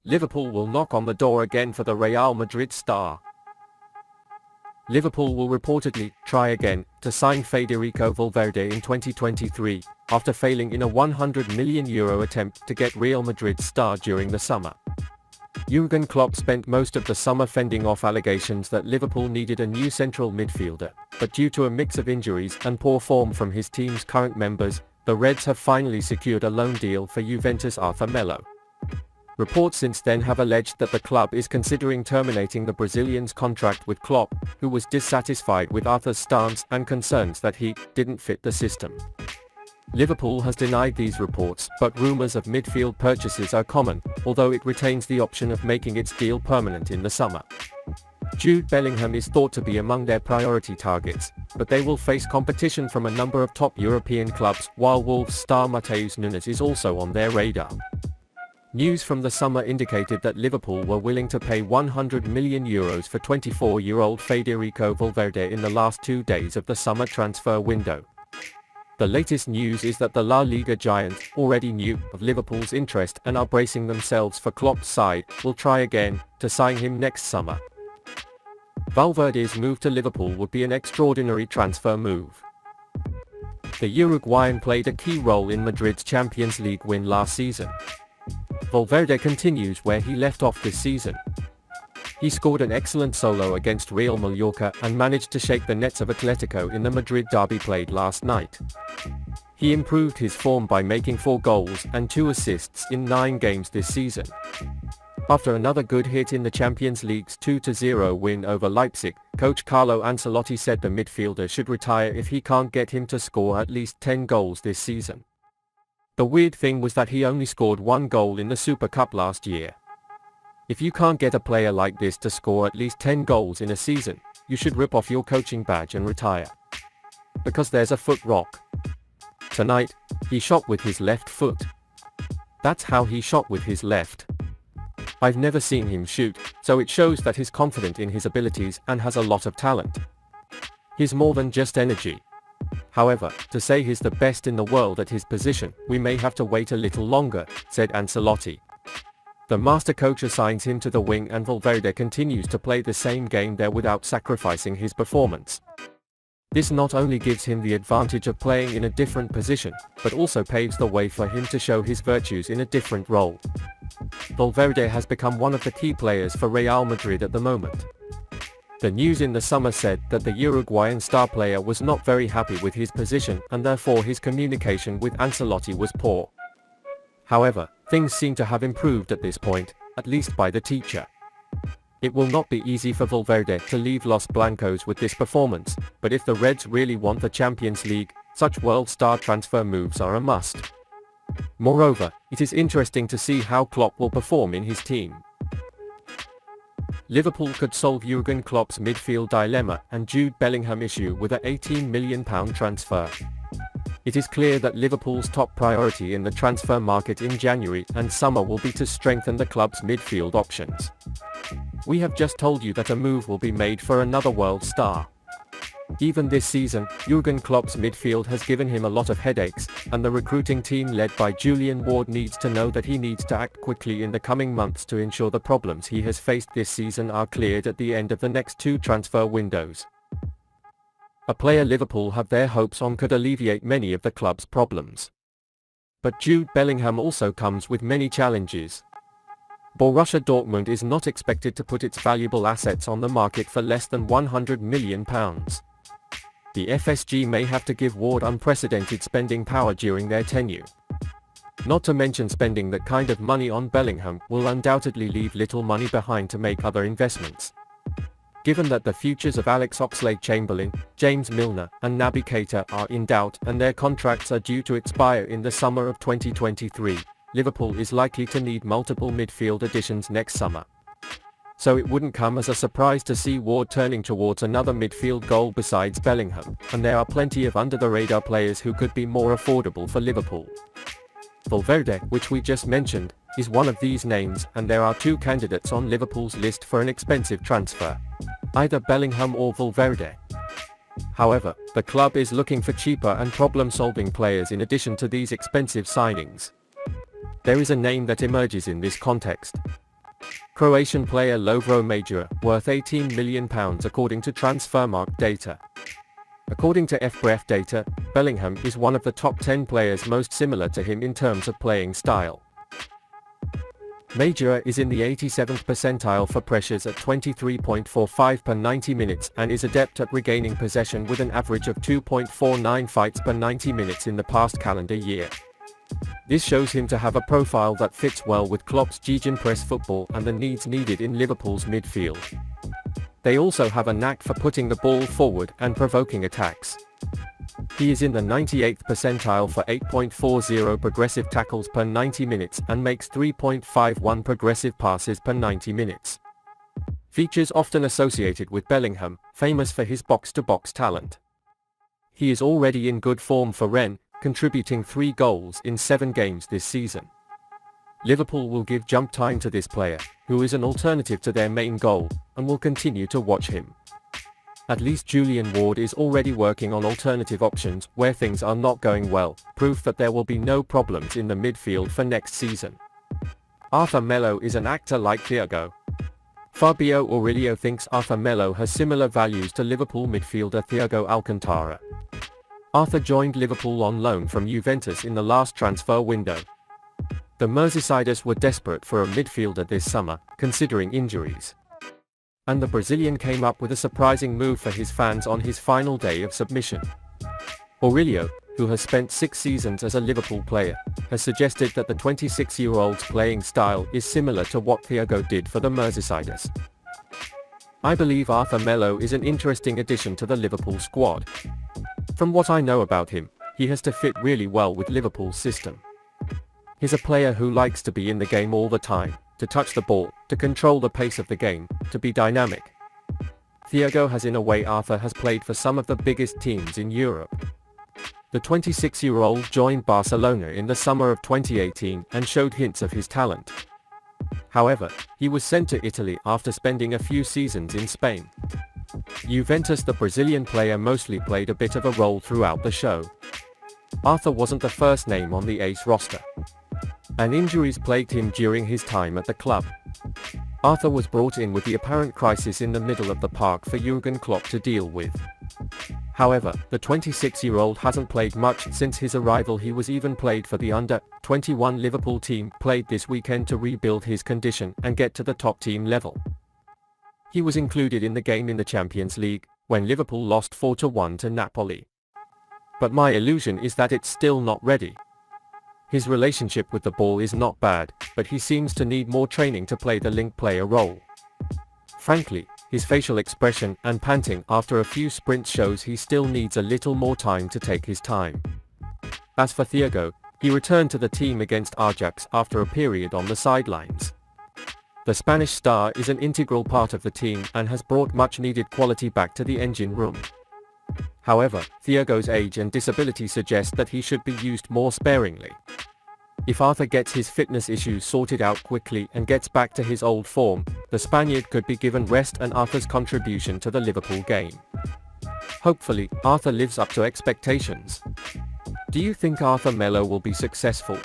Liverpool will knock on the door again for the Real Madrid star. Liverpool will reportedly try again to sign Federico Valverde in 2023, after failing in a €100 million attempt to get Real Madrid's star during the summer. Jürgen Klopp spent most of the summer fending off allegations that Liverpool needed a new central midfielder, but due to a mix of injuries and poor form from his team's current members, the Reds have finally secured a loan deal for Juventus' Melo. Reports since then have alleged that the club is considering terminating the Brazilian's contract with Klopp, who was dissatisfied with Arthur's stance and concerns that he didn't fit the system. Liverpool has denied these reports, but rumours of midfield purchases are common, although it retains the option of making its deal permanent in the summer. Jude Bellingham is thought to be among their priority targets, but they will face competition from a number of top European clubs, while Wolves star Nunez is also on their radar. News from the summer indicated that Liverpool were willing to pay €100 million for 24-year-old Federico Valverde in the last 2 days of the summer transfer window. The latest news is that the La Liga giants already knew of Liverpool's interest and are bracing themselves for Klopp's side will try again to sign him next summer. Valverde's move to Liverpool would be an extraordinary transfer move. The Uruguayan played a key role in Madrid's Champions League win last season. Valverde continues where he left off this season. He scored an excellent solo against Real Mallorca and managed to shake the nets of Atletico in the Madrid derby played last night. He improved his form by making 4 goals and 2 assists in 9 games this season. After another good hit in the Champions League's 2-0 win over Leipzig, coach Carlo Ancelotti said the midfielder should retire if he can't get him to score at least 10 goals this season. The weird thing was that he only scored 1 goal in the Super Cup last year. If you can't get a player like this to score at least 10 goals in a season, you should rip off your coaching badge and retire. Because there's a foot rock. Tonight, he shot with his left foot. That's how he shot with his left. I've never seen him shoot, so it shows that he's confident in his abilities and has a lot of talent. He's more than just energy. However, to say he's the best in the world at his position, we may have to wait a little longer, said Ancelotti. The master coach assigns him to the wing and Valverde continues to play the same game there without sacrificing his performance. This not only gives him the advantage of playing in a different position, but also paves the way for him to show his virtues in a different role. Valverde has become one of the key players for Real Madrid at the moment. The news in the summer said that the Uruguayan star player was not very happy with his position and therefore his communication with Ancelotti was poor. However, things seem to have improved at this point, at least by the teacher. It will not be easy for Valverde to leave Los Blancos with this performance, but if the Reds really want the Champions League, such world star transfer moves are a must. Moreover, it is interesting to see how Klopp will perform in his team. Liverpool could solve Jürgen Klopp's midfield dilemma and Jude Bellingham issue with a £18 million transfer. It is clear that Liverpool's top priority in the transfer market in January and summer will be to strengthen the club's midfield options. We have just told you that a move will be made for another world star. Even this season, Jürgen Klopp's midfield has given him a lot of headaches, and the recruiting team led by Julian needs to know that he needs to act quickly in the coming months to ensure the problems he has faced this season are cleared at the end of the next 2 transfer windows. A player Liverpool have their hopes on could alleviate many of the club's problems. But Jude Bellingham also comes with many challenges. Borussia Dortmund is not expected to put its valuable assets on the market for less than £100 million. The FSG may have to give Ward unprecedented spending power during their tenure. Not to mention spending that kind of money on Bellingham will undoubtedly leave little money behind to make other investments. Given that the futures of Alex Oxlade-Chamberlain, James Milner, and Naby Keita are in doubt and their contracts are due to expire in the summer of 2023, Liverpool is likely to need multiple midfield additions next summer. So it wouldn't come as a surprise to see Ward turning towards another midfield goal besides Bellingham, and there are plenty of under-the-radar players who could be more affordable for Liverpool. Valverde, which we just mentioned, is one of these names, and there are 2 candidates on Liverpool's list for an expensive transfer. Either Bellingham or Valverde. However, the club is looking for cheaper and problem-solving players in addition to these expensive signings. There is a name that emerges in this context. Croatian player Lovro Majer, worth £18 million according to Transfermarkt data. According to FBref data, Bellingham is one of the top 10 players most similar to him in terms of playing style. Majer is in the 87th percentile for pressures at 23.45 per 90 minutes and is adept at regaining possession with an average of 2.49 fights per 90 minutes in the past calendar year. This shows him to have a profile that fits well with Klopp's gegenpress football and the needs needed in Liverpool's midfield. They also have a knack for putting the ball forward and provoking attacks. He is in the 98th percentile for 8.40 progressive tackles per 90 minutes and makes 3.51 progressive passes per 90 minutes. Features often associated with Bellingham, famous for his box-to-box talent. He is already in good form for Rennes, contributing 3 goals in 7 games this season. Liverpool will give jump time to this player, who is an alternative to their main goal, and will continue to watch him. At least Julian Ward is already working on alternative options where things are not going well, proof that there will be no problems in the midfield for next season. Arthur Melo is an actor like Thiago. Fabio Aurelio thinks Arthur Melo has similar values to Liverpool midfielder Thiago Alcantara. Arthur joined Liverpool on loan from Juventus in the last transfer window. The Merseysiders were desperate for a midfielder this summer, considering injuries. And the Brazilian came up with a surprising move for his fans on his final day of submission. Aurelio, who has spent 6 seasons as a Liverpool player, has suggested that the 26-year-old's playing style is similar to what Thiago did for the Merseysiders. I believe Arthur Melo is an interesting addition to the Liverpool squad. From what I know about him, he has to fit really well with Liverpool's system. He's a player who likes to be in the game all the time, to touch the ball, to control the pace of the game, to be dynamic. Thiago has in a way Arthur has played for some of the biggest teams in Europe. The 26-year-old joined Barcelona in the summer of 2018 and showed hints of his talent. However, he was sent to Italy after spending a few seasons in Spain. Juventus. The Brazilian player mostly played a bit of a role throughout the show. Arthur wasn't the first name on the ace roster, and injuries plagued him during his time at the club. Arthur was brought in with the apparent crisis in the middle of the park for Jürgen Klopp to deal with. However, the 26-year-old hasn't played much since his arrival. He was even played for the under-21 Liverpool team, played this weekend to rebuild his condition and get to the top team level. He was included in the game in the Champions League, when Liverpool lost 4-1 to Napoli. But my illusion is that it's still not ready. His relationship with the ball is not bad, but he seems to need more training to play the link player role. Frankly, his facial expression and panting after a few sprints shows he still needs a little more time to take his time. As for Thiago, he returned to the team against Ajax after a period on the sidelines. The Spanish star is an integral part of the team and has brought much needed quality back to the engine room. However, Thiago's age and disability suggest that he should be used more sparingly. If Arthur gets his fitness issues sorted out quickly and gets back to his old form, the Spaniard could be given rest and Arthur's contribution to the Liverpool game. Hopefully, Arthur lives up to expectations. Do you think Arthur Melo will be successful?